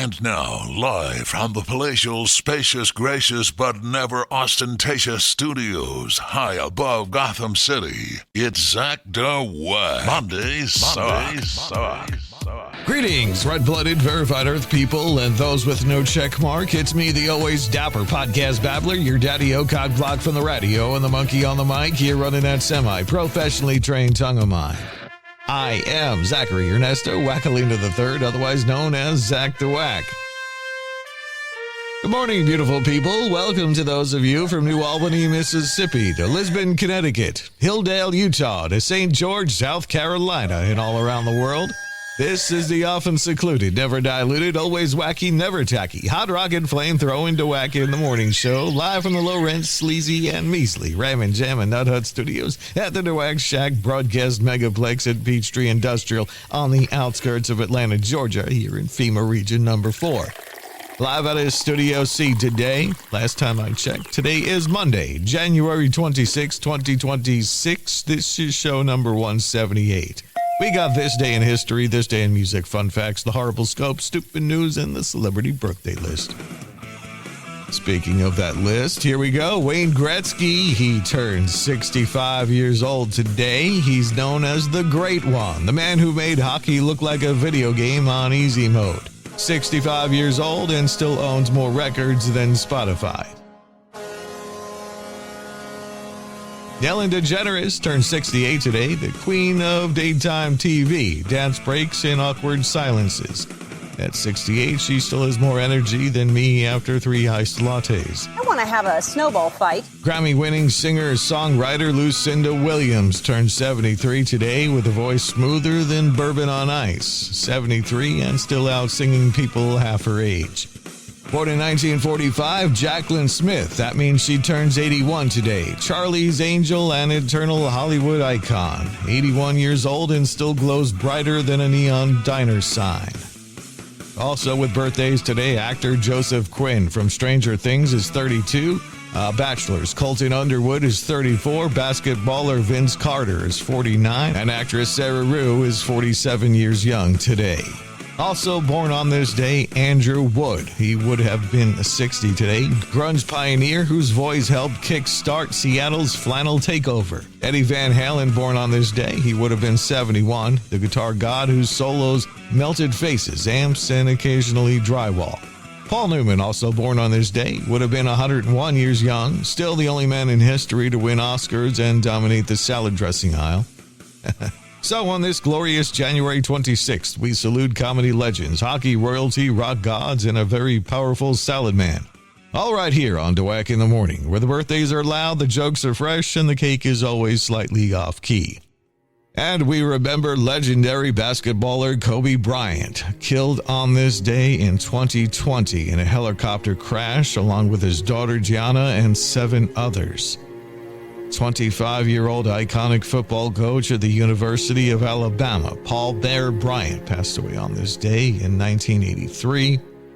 And now, live from the palatial, spacious, gracious, but never ostentatious studios high above Gotham City, it's Zach DeWack. Mondays suck. Greetings, red-blooded, verified Earth people, and those with no check mark. It's me, the always dapper podcast babbler, your daddy-o cock block from the radio, and the monkey on the mic here running that semi-professionally trained tongue of mine. I am Zachary Ernesto Wackalina III, otherwise known as Zach DeWack. Good morning, beautiful people. Welcome to those of you from New Albany, Mississippi, to Lisbon, Connecticut, Hilldale, Utah, to St. George, South Carolina, and all around the world. This is the often secluded, never diluted, always wacky, never tacky, hot rocket flame-throwing DeWack in the morning show, live from the low-rent, sleazy, and measly Ram and Jam and Nut Hut Studios at the DeWack Shack broadcast megaplex at Peachtree Industrial on the outskirts of Atlanta, Georgia, here in FEMA Region Number 4. Live out of Studio C today. Last time I checked, today is Monday, January 26, 2026. This is show number 178. We got this day in history, this day in music, fun facts, the horoscopes, stupid news, and the celebrity birthday list. Speaking of that list, here we go. Wayne Gretzky, he turns 65 years old today. He's known as the Great One, the man who made hockey look like a video game on easy mode. 65 years old and still owns more records than Spotify. Ellen DeGeneres turned 68 today, the queen of daytime TV, dance breaks and awkward silences. At 68, she still has more energy than me after 3 iced lattes. I want to have a snowball fight. Grammy-winning singer-songwriter Lucinda Williams turned 73 today with a voice smoother than bourbon on ice. 73 and still out singing people half her age. Born in 1945, Jacqueline Smith. That means she turns 81 today. Charlie's Angel and eternal Hollywood icon. 81 years old and still glows brighter than a neon diner sign. Also with birthdays today, actor Joseph Quinn from Stranger Things is 32. Bachelor's Colton Underwood is 34. Basketballer Vince Carter is 49. And actress Sarah Rue is 47 years young today. Also born on this day, Andrew Wood. He would have been 60 today. Grunge pioneer whose voice helped kickstart Seattle's flannel takeover. Eddie Van Halen, born on this day. He would have been 71. The guitar god whose solos melted faces, amps, and occasionally drywall. Paul Newman, also born on this day, would have been 101 years young. Still the only man in history to win Oscars and dominate the salad dressing aisle. So on this glorious January 26th, we salute comedy legends, hockey royalty, rock gods, and a very powerful salad man. All right here on DeWack in the Morning, where the birthdays are loud, the jokes are fresh, and the cake is always slightly off-key. And we remember legendary basketballer Kobe Bryant, killed on this day in 2020 in a helicopter crash along with his daughter Gianna and 7 others. 25-year-old iconic football coach at the University of Alabama, Paul Bear Bryant, passed away on this day in 1983.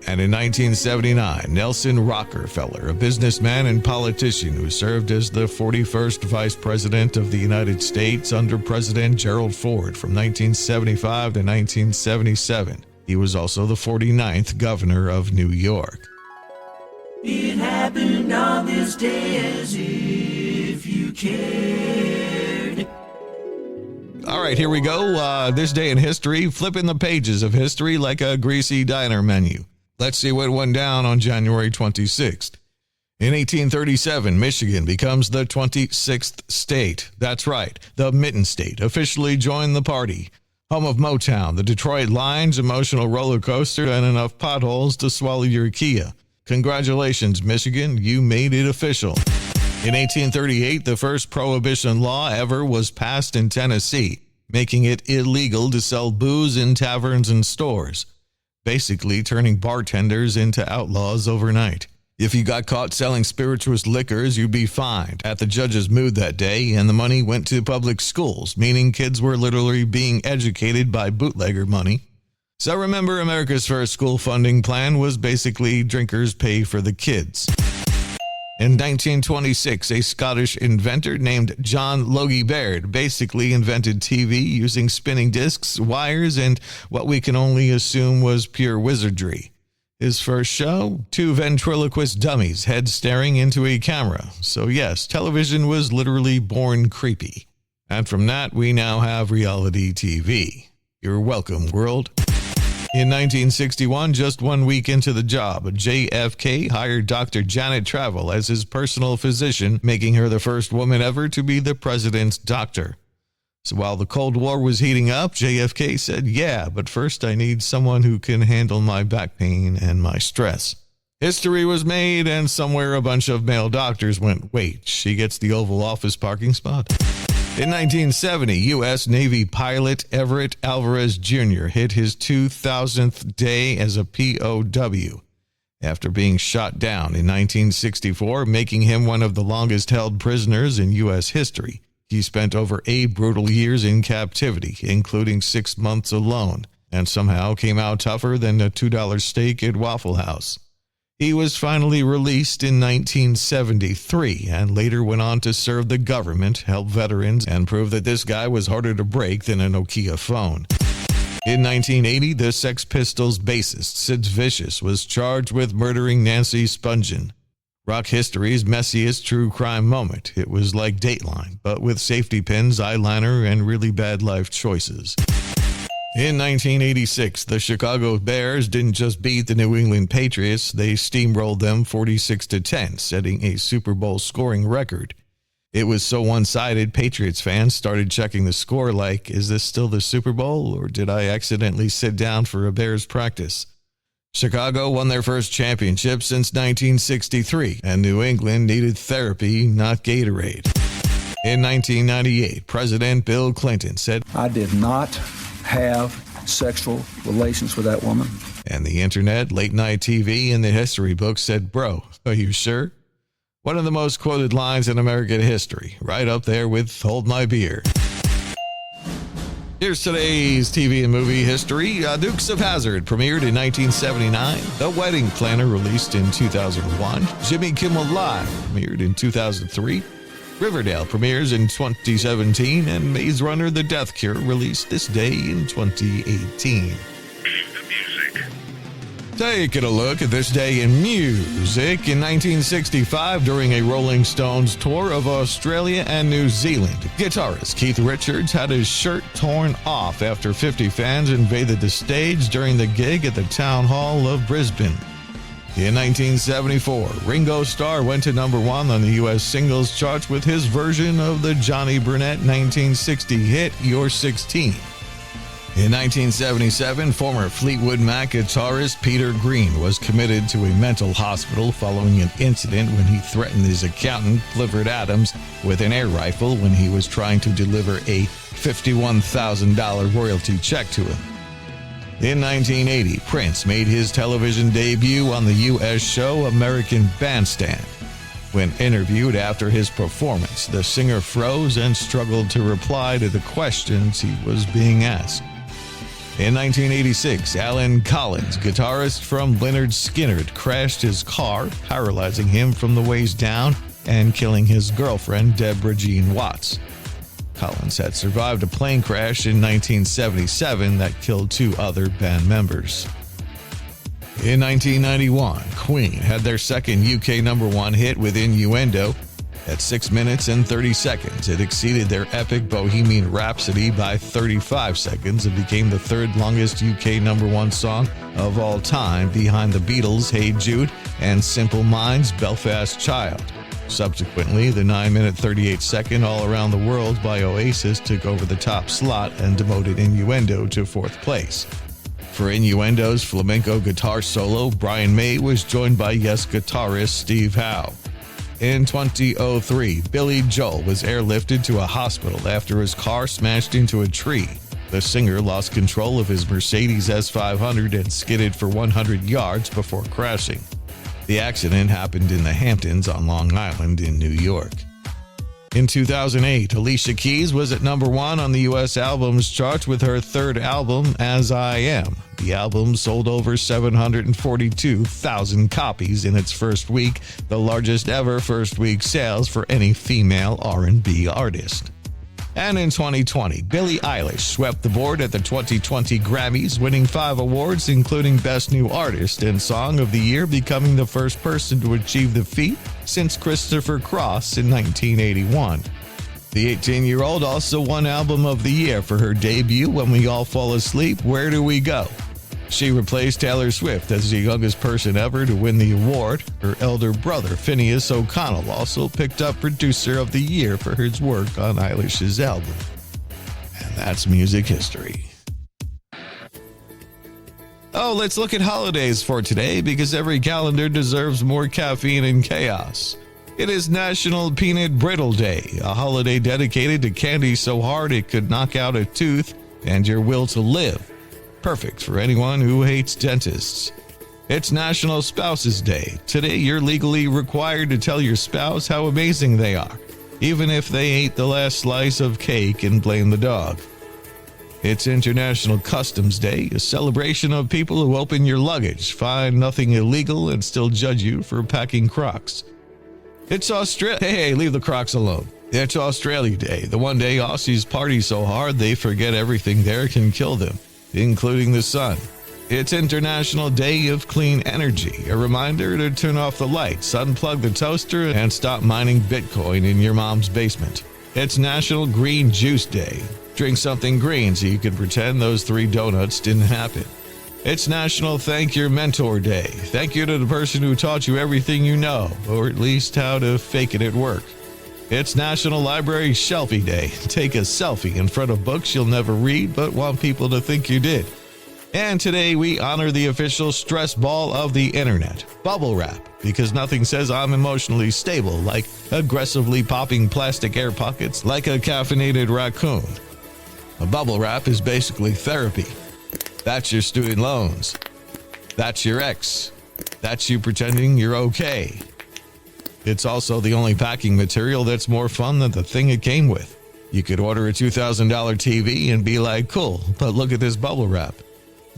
And in 1979, Nelson Rockefeller, a businessman and politician who served as the 41st Vice President of the United States under President Gerald Ford from 1975 to 1977. He was also the 49th Governor of New York. It happened on this day as if you cared. All right, here we go. This day in history, flipping the pages of history like a greasy diner menu. Let's see what went down on January 26th. In 1837, Michigan becomes the 26th state. That's right, the Mitten State officially joined the party. Home of Motown, the Detroit Lions, emotional roller coaster, and enough potholes to swallow your Kia. Congratulations, Michigan, you made it official. In 1838, the first prohibition law ever was passed in Tennessee, making it illegal to sell booze in taverns and stores, basically turning bartenders into outlaws overnight. If you got caught selling spirituous liquors, you'd be fined at the judge's mood that day, and the money went to public schools, meaning kids were literally being educated by bootlegger money. So remember, America's first school funding plan was basically drinkers pay for the kids. In 1926, a Scottish inventor named John Logie Baird basically invented TV using spinning discs, wires, and what we can only assume was pure wizardry. His first show, two ventriloquist dummies head staring into a camera. So yes, television was literally born creepy. And from that, we now have reality TV. You're welcome, world. In 1961, just 1 week into the job, JFK hired Dr. Janet Travel as his personal physician, making her the first woman ever to be the president's doctor. So while the Cold War was heating up, JFK said, yeah, but first I need someone who can handle my back pain and my stress. History was made, and somewhere a bunch of male doctors went, wait, she gets the Oval Office parking spot? In 1970, U.S. Navy pilot Everett Alvarez Jr. hit his 2,000th day as a POW after being shot down in 1964, making him one of the longest-held prisoners in U.S. history. He spent over 8 brutal years in captivity, including 6 months alone, and somehow came out tougher than a $2 steak at Waffle House. He was finally released in 1973 and later went on to serve the government, help veterans, and prove that this guy was harder to break than a Nokia phone. In 1980, the Sex Pistols bassist Sid Vicious was charged with murdering Nancy Spungen. Rock history's messiest true crime moment. It was like Dateline, but with safety pins, eyeliner, and really bad life choices. In 1986, the Chicago Bears didn't just beat the New England Patriots, they steamrolled them 46-10, setting a Super Bowl scoring record. It was so one-sided, Patriots fans started checking the score like, is this still the Super Bowl, or did I accidentally sit down for a Bears practice? Chicago won their first championship since 1963, and New England needed therapy, not Gatorade. In 1998, President Bill Clinton said, I did not have sexual relations with that woman. And the internet, late-night TV, and the history books said, bro, are you sure? One of the most quoted lines in American history, right up there with Hold My Beer. Here's today's TV and movie history. Dukes of Hazzard premiered in 1979. The Wedding Planner released in 2001. Jimmy Kimmel Live premiered in 2003. Riverdale premieres in 2017. And Maze Runner: The Death Cure released this day in 2018. Taking a look at this day in music. In 1965, during a Rolling Stones tour of Australia and New Zealand, guitarist Keith Richards had his shirt torn off after 50 fans invaded the stage during the gig at the Town Hall of Brisbane. In 1974, Ringo Starr went to number 1 on the U.S. singles charts with his version of the Johnny Burnett 1960 hit, You're 16. In 1977, former Fleetwood Mac guitarist Peter Green was committed to a mental hospital following an incident when he threatened his accountant, Clifford Adams, with an air rifle when he was trying to deliver a $51,000 royalty check to him. In 1980, Prince made his television debut on the U.S. show American Bandstand. When interviewed after his performance, the singer froze and struggled to reply to the questions he was being asked. In 1986, Alan Collins, guitarist from Lynyrd Skynyrd, crashed his car, paralyzing him from the waist down and killing his girlfriend, Deborah Jean Watts. Collins had survived a plane crash in 1977 that killed 2 other band members. In 1991, Queen had their second UK number 1 hit with Innuendo. At 6 minutes and 30 seconds, it exceeded their epic Bohemian Rhapsody by 35 seconds and became the 3rd longest UK number 1 song of all time, behind the Beatles' Hey Jude and Simple Minds' Belfast Child. Subsequently, the 9-minute 38-second All Around the World by Oasis took over the top slot and demoted Innuendo to 4th place. For Innuendo's flamenco guitar solo, Brian May was joined by Yes guitarist Steve Howe. In 2003, Billy Joel was airlifted to a hospital after his car smashed into a tree. The singer lost control of his Mercedes S500 and skidded for 100 yards before crashing. The accident happened in the Hamptons on Long Island in New York. In 2008, Alicia Keys was at number 1 on the U.S. albums chart with her 3rd album, As I Am. The album sold over 742,000 copies in its first week, the largest ever first-week sales for any female R&B artist. And in 2020, Billie Eilish swept the board at the 2020 Grammys, winning 5 awards, including Best New Artist and Song of the Year, becoming the first person to achieve the feat since Christopher Cross in 1981. The 18-year-old also won Album of the Year for her debut, When We All Fall Asleep, Where Do We Go? She replaced Taylor Swift as the youngest person ever to win the award. Her elder brother, Phineas O'Connell, also picked up Producer of the Year for his work on Eilish's album. And that's music history. Oh, let's look at holidays for today, because every calendar deserves more caffeine and chaos. It is National Peanut Brittle Day, a holiday dedicated to candy so hard it could knock out a tooth and your will to live. Perfect for anyone who hates dentists. It's National Spouses Day. Today, you're legally required to tell your spouse how amazing they are, even if they ate the last slice of cake and blame the dog. It's International Customs Day, a celebration of people who open your luggage, find nothing illegal, and still judge you for packing Crocs. It's Hey, leave the Crocs alone. It's Australia Day, the one day Aussies party so hard they forget everything there can kill them, including the sun. It's International Day of Clean Energy, a reminder to turn off the lights, unplug the toaster, and stop mining Bitcoin in your mom's basement. It's National Green Juice Day. Drink something green so you can pretend those 3 donuts didn't happen. It's National Thank Your Mentor Day. Thank you to the person who taught you everything you know, or at least how to fake it at work. It's National Library Shelfie Day. Take a selfie in front of books you'll never read but want people to think you did. And today we honor the official stress ball of the internet, bubble wrap, because nothing says I'm emotionally stable like aggressively popping plastic air pockets like a caffeinated raccoon. A bubble wrap is basically therapy. That's your student loans. That's your ex. That's you pretending you're okay. It's also the only packing material that's more fun than the thing it came with. You could order a $2,000 TV and be like, cool, but look at this bubble wrap.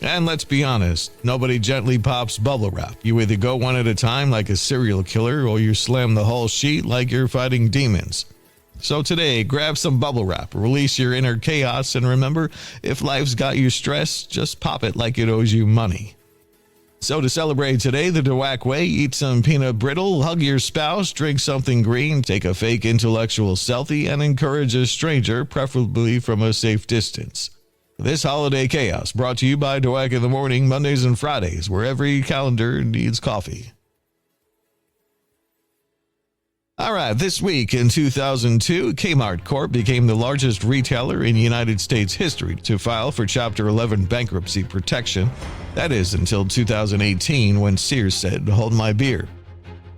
And let's be honest, nobody gently pops bubble wrap. You either go one at a time like a serial killer, or you slam the whole sheet like you're fighting demons. So today, grab some bubble wrap, release your inner chaos, and remember, if life's got you stressed, just pop it like it owes you money. So to celebrate today the DeWack way, eat some peanut brittle, hug your spouse, drink something green, take a fake intellectual selfie, and encourage a stranger, preferably from a safe distance. This holiday chaos brought to you by DeWack in the Morning, Mondays and Fridays, where every calendar needs coffee. All right, this week in 2002, Kmart Corp became the largest retailer in United States history to file for Chapter 11 bankruptcy protection. That is until 2018, when Sears said, hold my beer.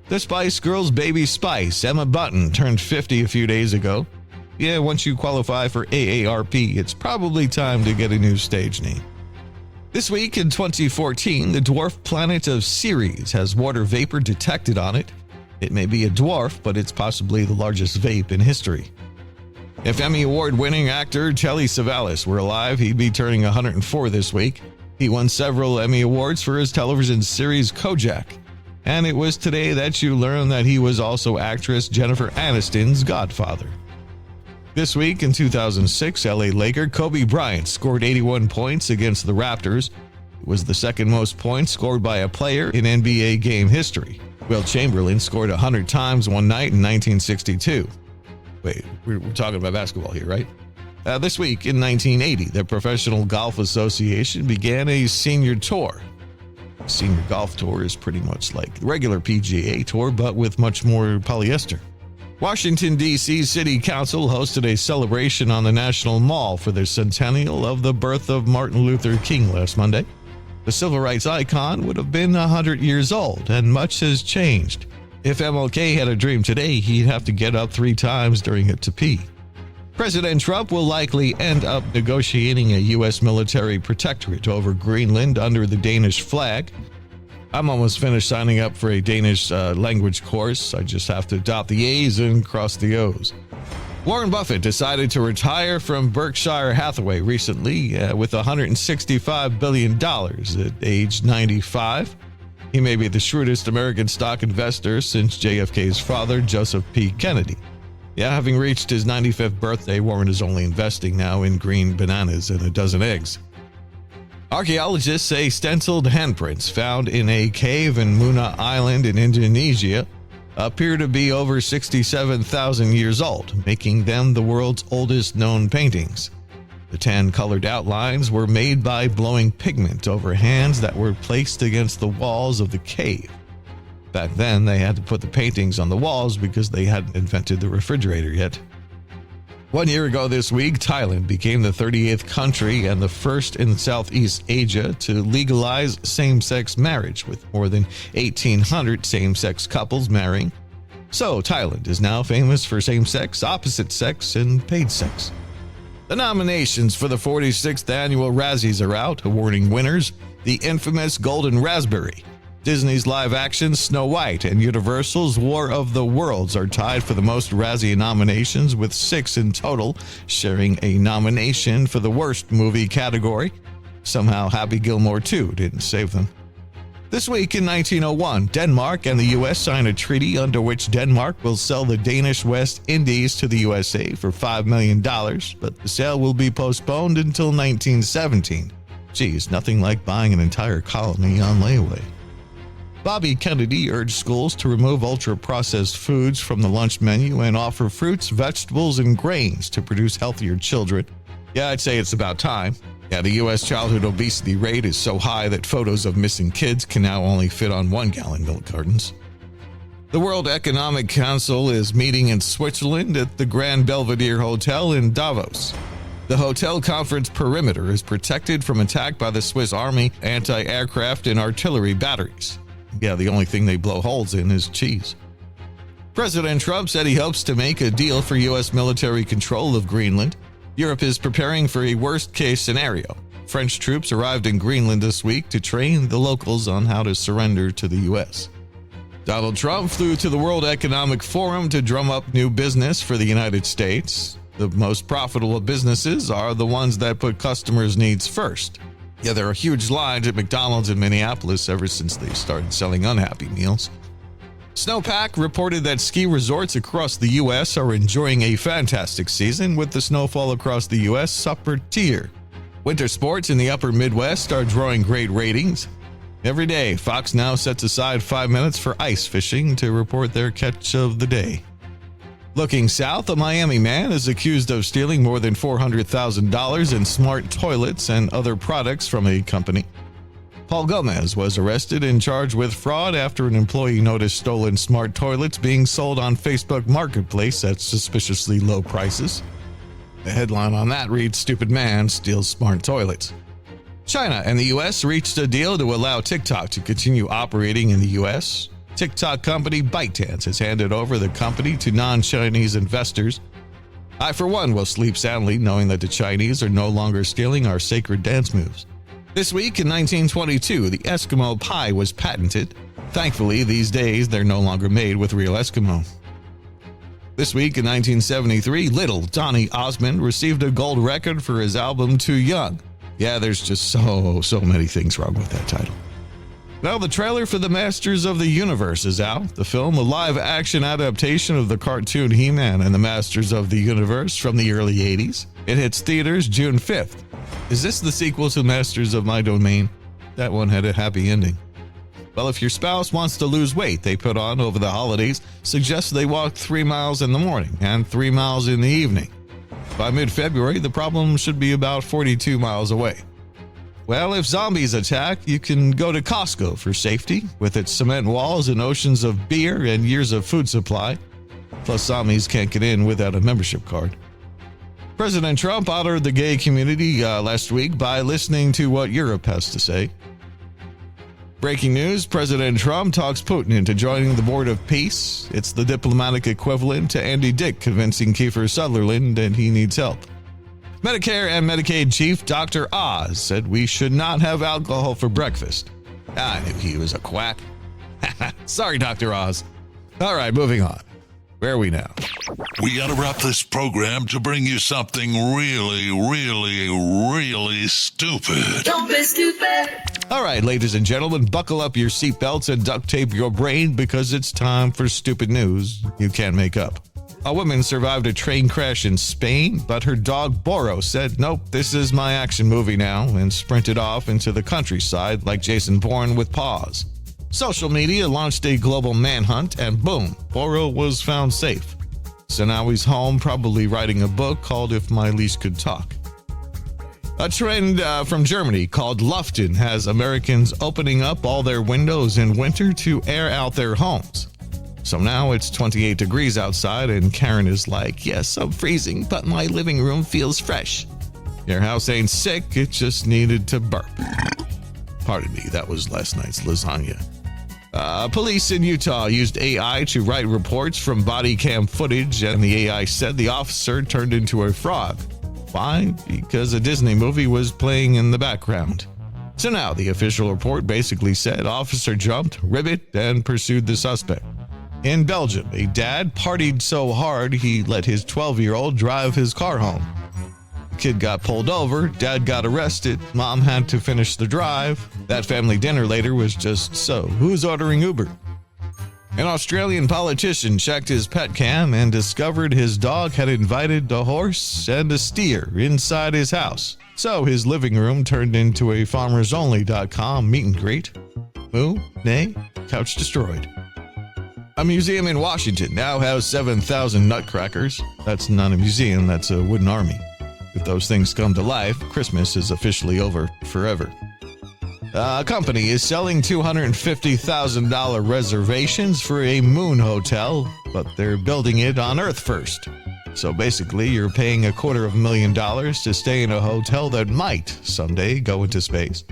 The Spice Girls' baby Spice, Emma Button, turned 50 a few days ago. Yeah, once you qualify for AARP, it's probably time to get a new stage name. This week in 2014, the dwarf planet of Ceres has water vapor detected on it. It may be a dwarf, but it's possibly the largest vape in history. If Emmy Award-winning actor Telly Savalas were alive, he'd be turning 104 this week. He won several Emmy Awards for his television series Kojak. And it was today that you learned that he was also actress Jennifer Aniston's godfather. This week in 2006, LA Laker Kobe Bryant scored 81 points against the Raptors. It was the second most points scored by a player in NBA game history. Will Chamberlain scored 100 times one night in 1962. Wait, we're talking about basketball here, right? This week in 1980, the Professional Golf Association began a senior tour. The senior golf tour is pretty much like the regular PGA tour, but with much more polyester. Washington, D.C. City Council hosted a celebration on the National Mall for the centennial of the birth of Martin Luther King last Monday. The civil rights icon would have been 100 years old, and much has changed. If MLK had a dream today, he'd have to get up 3 times during it to pee. President Trump will likely end up negotiating a U.S. military protectorate over Greenland under the Danish flag. I'm almost finished signing up for a Danish language course. I just have to dot the A's and cross the O's. Warren Buffett decided to retire from Berkshire Hathaway recently with $165 billion at age 95. He may be the shrewdest American stock investor since JFK's father, Joseph P. Kennedy. Yeah, having reached his 95th birthday, Warren is only investing now in green bananas and a dozen eggs. Archaeologists say stenciled handprints found in a cave in Muna Island in Indonesia appear to be over 67,000 years old, making them the world's oldest known paintings. The tan-colored outlines were made by blowing pigment over hands that were placed against the walls of the cave. Back then, they had to put the paintings on the walls because they hadn't invented the refrigerator yet. 1 year ago this week, Thailand became the 38th country and the first in Southeast Asia to legalize same-sex marriage, with more than 1,800 same-sex couples marrying. So, Thailand is now famous for same-sex, opposite-sex, and paid sex. The nominations for the 46th annual Razzies are out, awarding winners the infamous Golden Raspberry. Disney's live-action Snow White and Universal's War of the Worlds are tied for the most Razzie nominations, with 6 in total, sharing a nomination for the worst movie category. Somehow Happy Gilmore 2 didn't save them. This week in 1901, Denmark and the U.S. signed a treaty under which Denmark will sell the Danish West Indies to the USA for $5 million, but the sale will be postponed until 1917. Geez, nothing like buying an entire colony on layaway. Bobby Kennedy urged schools to remove ultra-processed foods from the lunch menu and offer fruits, vegetables, and grains to produce healthier children. Yeah, I'd say it's about time. Yeah, the U.S. childhood obesity rate is so high that photos of missing kids can now only fit on 1-gallon milk cartons. The World Economic Council is meeting in Switzerland at the Grand Belvedere Hotel in Davos. The hotel conference perimeter is protected from attack by the Swiss Army anti-aircraft and artillery batteries. Yeah, the only thing they blow holes in is cheese. President Trump said he hopes to make a deal for U.S. military control of Greenland. Europe is preparing for a worst-case scenario. French troops arrived in Greenland this week to train the locals on how to surrender to the U.S. Donald Trump flew to the World Economic Forum to drum up new business for the United States. The most profitable businesses are the ones that put customers' needs first. Yeah, there are huge lines at McDonald's in Minneapolis ever since they started selling unhappy meals. Snowpack reported that ski resorts across the U.S. are enjoying a fantastic season, with the snowfall across the U.S. upper tier. Winter sports in the upper Midwest are drawing great ratings. Every day, Fox now sets aside 5 minutes for ice fishing to report their catch of the day. Looking south, a Miami man is accused of stealing more than $400,000 in smart toilets and other products from a company. Paul Gomez was arrested and charged with fraud after an employee noticed stolen smart toilets being sold on Facebook Marketplace at suspiciously low prices. The headline on that reads, "Stupid Man Steals Smart Toilets." China and the U.S. reached a deal to allow TikTok to continue operating in the U.S. TikTok company ByteDance has handed over the company to non-Chinese investors. I, for one, will sleep soundly knowing that the Chinese are no longer stealing our sacred dance moves. This week in 1922, the Eskimo pie was patented. Thankfully, these days, they're no longer made with real Eskimo. This week in 1973, little Donny Osmond received a gold record for his album Too Young. Yeah, there's just so many things wrong with that title. Well, the trailer for The Masters of the Universe is out. The film, a live-action adaptation of the cartoon He-Man and the Masters of the Universe from the early 80s. It hits theaters June 5th. Is this the sequel to Masters of My Domain? That one had a happy ending. Well, if your spouse wants to lose weight they put on over the holidays, suggest they walk 3 miles in the morning and 3 miles in the evening. By mid-February, the problem should be about 42 miles away. Well, if zombies attack, you can go to Costco for safety, with its cement walls and oceans of beer and years of food supply. Plus, zombies can't get in without a membership card. President Trump honored the gay community last week by listening to what Europe has to say. Breaking news, President Trump talks Putin into joining the Board of Peace. It's the diplomatic equivalent to Andy Dick convincing Kiefer Sutherland that he needs help. Medicare and Medicaid chief Dr. Oz said we should not have alcohol for breakfast. I knew he was a quack. Sorry, Dr. Oz. All right, moving on. Where are we now? We got to wrap this program to bring you something really, really, really stupid. Don't be stupid. All right, ladies and gentlemen, buckle up your seatbelts and duct tape your brain because it's time for stupid news you can't make up. A woman survived a train crash in Spain, but her dog Boro said, "Nope, this is my action movie now," and sprinted off into the countryside like Jason Bourne with paws. Social media launched a global manhunt, and boom, Boro was found safe. So now he's home, probably writing a book called If My Leash Could Talk. A trend from Germany called Luften has Americans opening up all their windows in winter to air out their homes. So now it's 28 degrees outside, and Karen is like, "Yes, I'm freezing, but my living room feels fresh." Your house ain't sick, it just needed to burp. Pardon me, that was last night's lasagna. Police in Utah used AI to write reports from body cam footage, and the AI said the officer turned into a frog. Why? Because a Disney movie was playing in the background. So now the official report basically said officer jumped, ribbit, and pursued the suspect. In Belgium, a dad partied so hard he let his 12-year-old drive his car home. The kid got pulled over, dad got arrested, mom had to finish the drive. That family dinner later was just, "So, who's ordering Uber?" An Australian politician checked his pet cam and discovered his dog had invited a horse and a steer inside his house. So his living room turned into a farmersonly.com meet and greet. Moo, nay, couch destroyed. A museum in Washington now has 7,000 nutcrackers. That's not a museum, that's a wooden army. If those things come to life, Christmas is officially over forever. A company is selling $250,000 reservations for a moon hotel, but they're building it on Earth first. So basically, you're paying $250,000 to stay in a hotel that might someday go into space.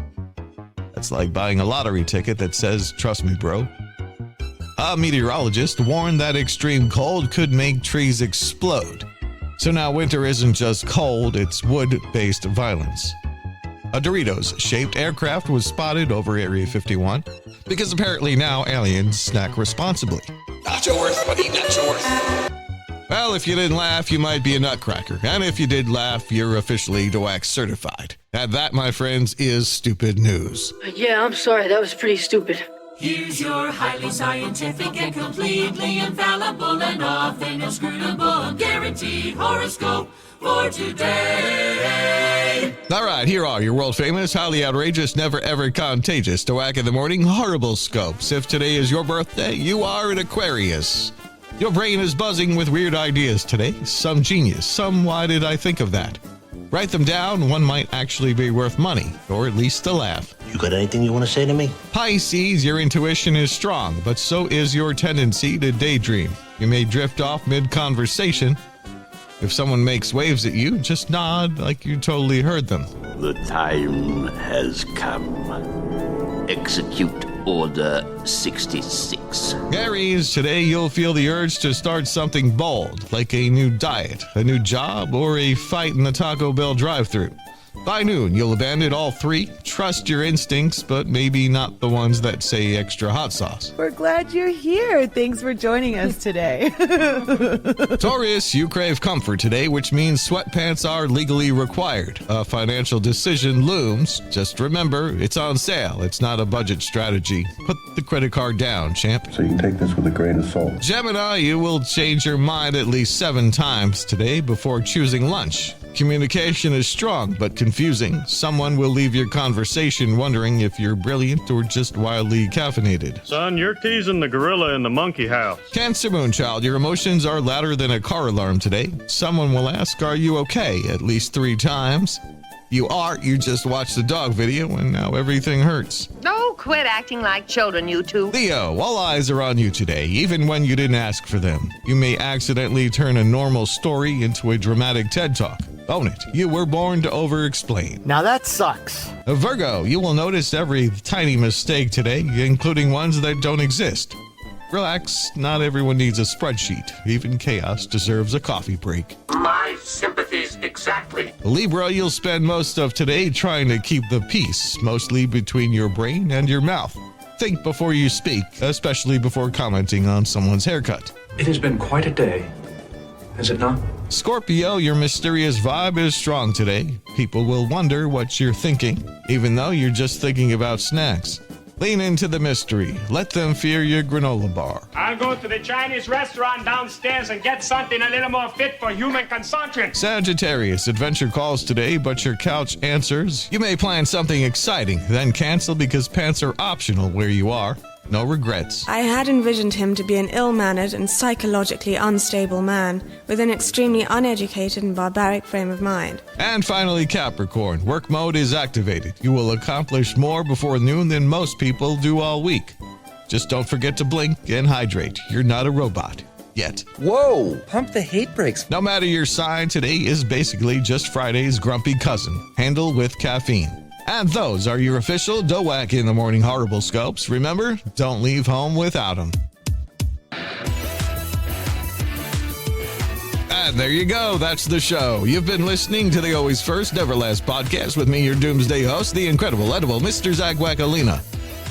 That's like buying a lottery ticket that says, "Trust me, bro." A meteorologist warned that extreme cold could make trees explode. So now winter isn't just cold, it's wood-based violence. A Doritos-shaped aircraft was spotted over Area 51 because apparently now aliens snack responsibly. Not your worst, buddy, not your worst. Well, if you didn't laugh, you might be a nutcracker. And if you did laugh, you're officially DOAX certified. And that, my friends, is stupid news. Yeah, I'm sorry, that was pretty stupid. Here's your highly scientific and completely infallible and often inscrutable guaranteed horoscope for today. All right, here are your world-famous, highly outrageous, never-ever contagious, DOAC in the morning horrible scopes. If today is your birthday, you are an Aquarius. Your brain is buzzing with weird ideas today. Some genius, some why did I think of that? Write them down, one might actually be worth money, or at least a laugh. You got anything you want to say to me? Pisces, your intuition is strong, but so is your tendency to daydream. You may drift off mid-conversation. If someone makes waves at you, just nod like you totally heard them. The time has come. Execute Order 66. Aries, today you'll feel the urge to start something bold, like a new diet, a new job, or a fight in the Taco Bell drive-thru. By noon, you'll abandon all three. Trust your instincts, but maybe not the ones that say extra hot sauce. We're glad you're here. Thanks for joining us today. Taurus, you crave comfort today, which means sweatpants are legally required. A financial decision looms. Just remember, it's on sale. It's not a budget strategy. Put the credit card down, champ. So you can take this with a grain of salt. Gemini, you will change your mind at least 7 times today before choosing lunch. Communication is strong but confusing. Someone will leave your conversation wondering if you're brilliant or just wildly caffeinated. Son, you're teasing the gorilla in the monkey house. Cancer Moonchild, your emotions are louder than a car alarm today. Someone will ask, "Are you okay?" at least 3 times. You just watched the dog video and now everything hurts. No, quit acting like children, you two. Leo, all eyes are on you today, even when you didn't ask for them. You may accidentally turn a normal story into a dramatic TED Talk. Own it. You were born to over-explain. Now that sucks. Virgo, you will notice every tiny mistake today, including ones that don't exist. Relax, not everyone needs a spreadsheet. Even chaos deserves a coffee break. My sympathies exactly. Libra, you'll spend most of today trying to keep the peace, mostly between your brain and your mouth. Think before you speak, especially before commenting on someone's haircut. It has been quite a day, has it not? Scorpio, your mysterious vibe is strong today. People will wonder what you're thinking, even though you're just thinking about snacks. Lean into the mystery. Let them fear your granola bar. I'll go to the Chinese restaurant downstairs and get something a little more fit for human consumption. Sagittarius, adventure calls today, but your couch answers. You may plan something exciting, then cancel because pants are optional where you are. No regrets. I had envisioned him to be an ill-mannered and psychologically unstable man with an extremely uneducated and barbaric frame of mind. And finally, Capricorn, work mode is activated. You will accomplish more before noon than most people do all week. Just don't forget to blink and hydrate. You're not a robot. Yet. Whoa! Pump the hate brakes. No matter your sign, today is basically just Friday's grumpy cousin. Handle with caffeine. And those are your official Dowak in the Morning Horoscopes. Remember, don't leave home without them. And there you go. That's the show. You've been listening to the Always First, Never Last podcast with me, your doomsday host, the incredible, edible Mr. Zach Wackalina.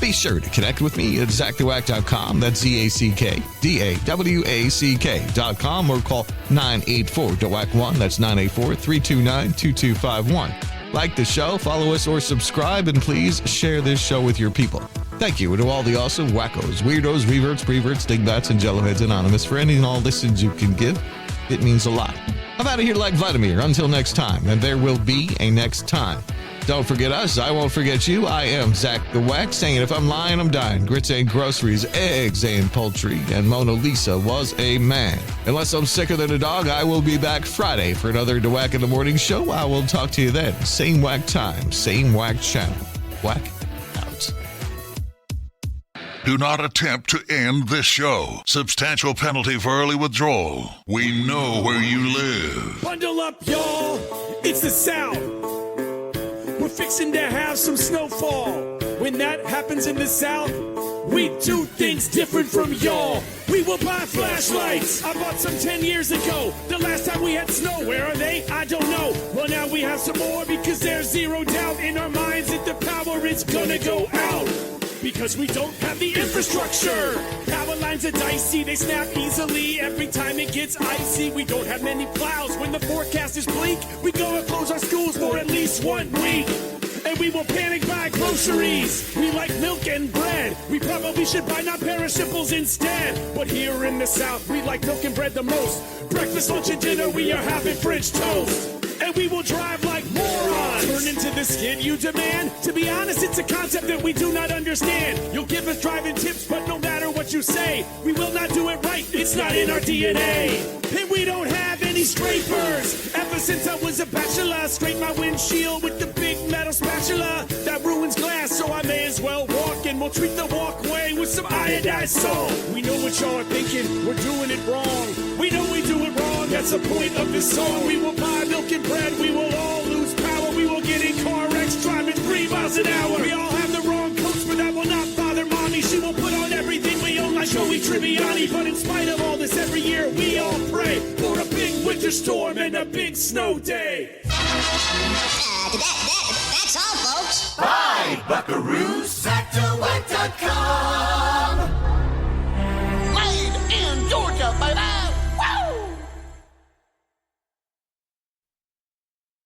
Be sure to connect with me at ZachTheWack.com. That's ZACKDAWACK.com or call 984-DOWAC1. That's 984-329-2251. Like the show, follow us, or subscribe, and please share this show with your people. Thank you to all the awesome wackos, weirdos, reverts, preverts, dingbats, and jelloheads anonymous for any and all listens you can give. It means a lot. I'm out of here like Vladimir. Until next time, and there will be a next time. Don't forget us. I won't forget you. I am Zach the Wack, saying if I'm lying, I'm dying. Grits ain't groceries, eggs ain't poultry, and Mona Lisa was a man. Unless I'm sicker than a dog, I will be back Friday for another The Wack in the Morning show. I will talk to you then. Same whack time, same whack channel. Whack out. Do not attempt to end this show. Substantial penalty for early withdrawal. We know where you live. Bundle up, y'all. It's the South. We're fixing to have some snowfall. When that happens in the South, we do things different from y'all. We will buy flashlights. I bought some 10 years ago. The last time we had snow, where are they? I don't know. Well, now we have some more because there's zero doubt in our minds that the power is gonna go out. Because we don't have the infrastructure. Power lines are dicey, they snap easily every time it gets icy. We don't have many plows when the forecast is bleak. We go and close our schools for at least 1 week. And we will panic buy groceries. We like milk and bread. We probably should buy non-perishables instead. But here in the South, we like milk and bread the most. Breakfast, lunch, and dinner, we are having French toast. And we will drive like morons. Turn into the skid you demand. To be honest, it's a concept that we do not understand. You'll give us driving tips, but no matter what you say, we will not do it right. It's not in our DNA. And we don't have any scrapers. Ever since I was a bachelor, scrape my windshield with the big metal spatula. That ruins glass, so I may as well walk. And we'll treat the walkway with some iodized salt. We know what y'all are thinking. We're doing it wrong. We know we do it wrong. That's the point of this song. We will buy milk and bread. We will all lose power. We will get in car wrecks driving 3 miles an hour. We all have the wrong coats, but that will not bother mommy. She will put on everything we own like Joey Tribbiani. But in spite of all this, every year we all pray for a big winter storm and a big snow day. That's all, folks. Bye, buckaroos. ZachTheWack.com.